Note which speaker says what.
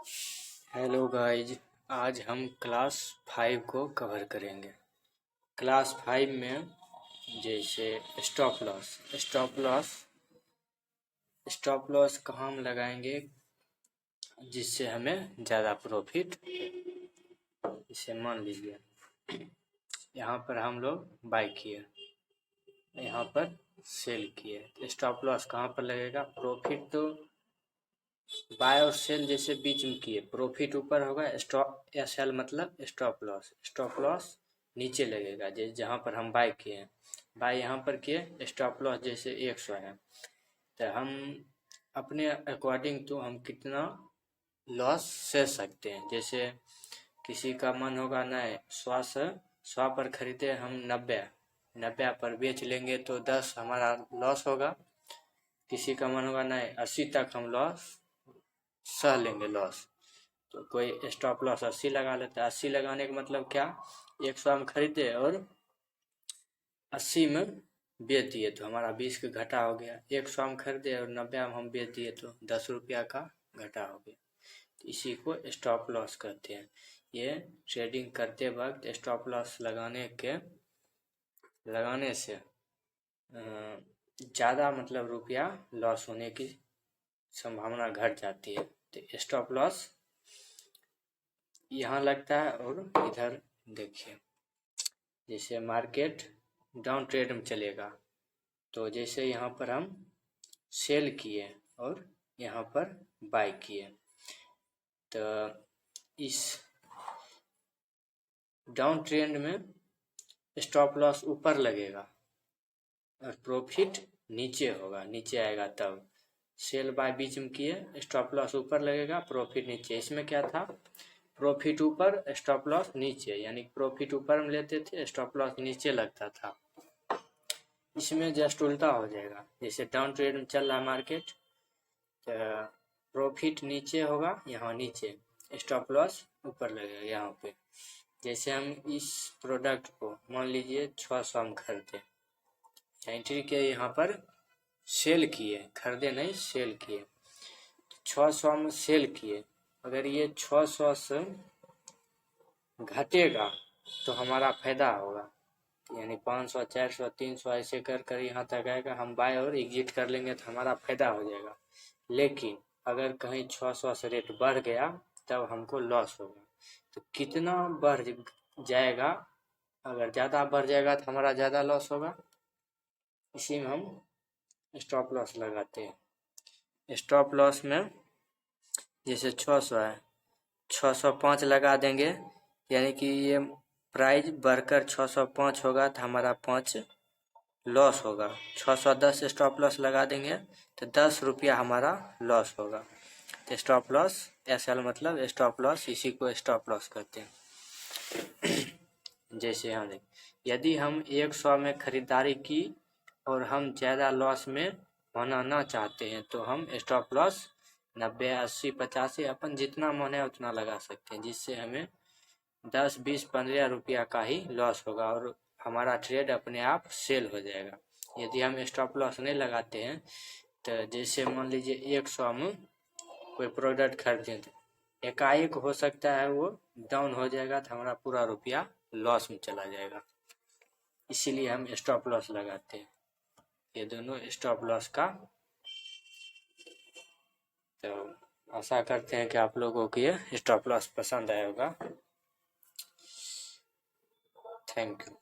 Speaker 1: Hello guys, आज हम class 5 को कवर करेंगे। क्लास 5 में जैसे स्टॉप लॉस कहाँ हम लगाएंगे जिससे हमें ज़्यादा प्रॉफिट। इसे मान लीजिए यहाँ पर हम लोग बाय किए, यहाँ पर सेल किए। स्टॉप लॉस कहाँ पर लगेगा? प्रॉफिट तो बाय और सेल जैसे बीच में किए, प्रॉफिट ऊपर होगा, स्टॉप या सेल मतलब स्टॉप लॉस नीचे लगेगा। जैसे जहाँ पर हम बाय किए हैं, बाय यहाँ पर किए, स्टॉप लॉस जैसे 100 है, तो हम अपने अकॉर्डिंग तो हम कितना लॉस सह सकते हैं। जैसे किसी का मन होगा नहीं 100 पर खरीदे, हम 90 पर बेच लेंगे तो 10 हमारा लॉस होगा। किसी का मन होगा नहीं 80 तक हम लॉस सह लेंगे लॉस, तो कोई स्टॉप लॉस 80 लगा लेता है। 80 लगाने का मतलब क्या? 100 में खरीदे और 80 में बेच दिए तो हमारा 20 का घाटा हो गया। 100 में खरीदे और 90 में हम बेच दिए तो 10 रुपया का घाटा हो गया। तो इसी को स्टॉप लॉस कहते हैं। ये ट्रेडिंग करते वक्त स्टॉप लॉस लगाने से ज़्यादा मतलब रुपया लॉस होने की संभावना घट जाती है। तो स्टॉप लॉस यहाँ लगता है। और इधर देखिए, जैसे मार्केट डाउन ट्रेड में चलेगा तो जैसे यहाँ पर हम सेल किए और यहाँ पर बाय किए, तो इस डाउन ट्रेंड में स्टॉप लॉस ऊपर लगेगा और प्रॉफिट नीचे होगा, नीचे आएगा। तब सेल बाय बीच में किए, स्टॉप लॉस ऊपर लगेगा, प्रॉफिट नीचे। इसमें क्या था? प्रॉफिट ऊपर, स्टॉप लॉस नीचे, यानी प्रॉफिट ऊपर में लेते थे, स्टॉप लॉस नीचे लगता था। इसमें जस्ट उल्टा हो जाएगा। जैसे डाउन ट्रेड में चल रहा मार्केट, तो प्रॉफिट नीचे होगा, यहाँ नीचे, स्टॉप लॉस ऊपर लगेगा यहाँ पे। जैसे हम इस प्रोडक्ट को मान लीजिए 600 में खरीदे, एंट्री के यहाँ पर सेल किए, खरीदे नहीं सेल किए, 600 में सेल किए। अगर ये 600 से घटेगा तो हमारा फायदा होगा, यानी 500, 400, 300 ऐसे कर कर यहाँ तक आएगा, हम बाय और एग्जिट कर लेंगे तो हमारा फायदा हो जाएगा। लेकिन अगर कहीं 600 से रेट बढ़ गया तब हमको लॉस होगा। तो कितना बढ़ जाएगा? अगर ज़्यादा बढ़ जाएगा तो हमारा ज़्यादा लॉस होगा। इसी में हम स्टॉप लॉस लगाते हैं। स्टॉप लॉस में जैसे 600 है, 605 लगा देंगे, यानी कि ये प्राइस बढ़कर 605 होगा तो हमारा 5 लॉस होगा। 610 स्टॉप लॉस लगा देंगे तो 10 रुपया हमारा लॉस होगा। तो स्टॉप लॉस एसएल मतलब स्टॉप लॉस, इसी को स्टॉप लॉस कहते हैं। जैसे हम यदि हम 100 में खरीदारी की और हम ज़्यादा लॉस में होना ना चाहते हैं तो हम स्टॉप लॉस 90, 80, 85 अपन जितना मन है उतना लगा सकते हैं, जिससे हमें 10, 20, 15 रुपया का ही लॉस होगा और हमारा ट्रेड अपने आप सेल हो जाएगा। यदि हम स्टॉप लॉस नहीं लगाते हैं तो जैसे मान लीजिए 100 में कोई प्रोडक्ट खरीदे थे, एकाएक हो सकता है वो डाउन हो जाएगा तो हमारा पूरा रुपया लॉस में चला जाएगा। इसीलिए हम स्टॉप लॉस लगाते हैं। ये दोनों स्टॉप लॉस का। तो आशा करते हैं कि आप लोगों को ये स्टॉप लॉस पसंद आया होगा। Thank you.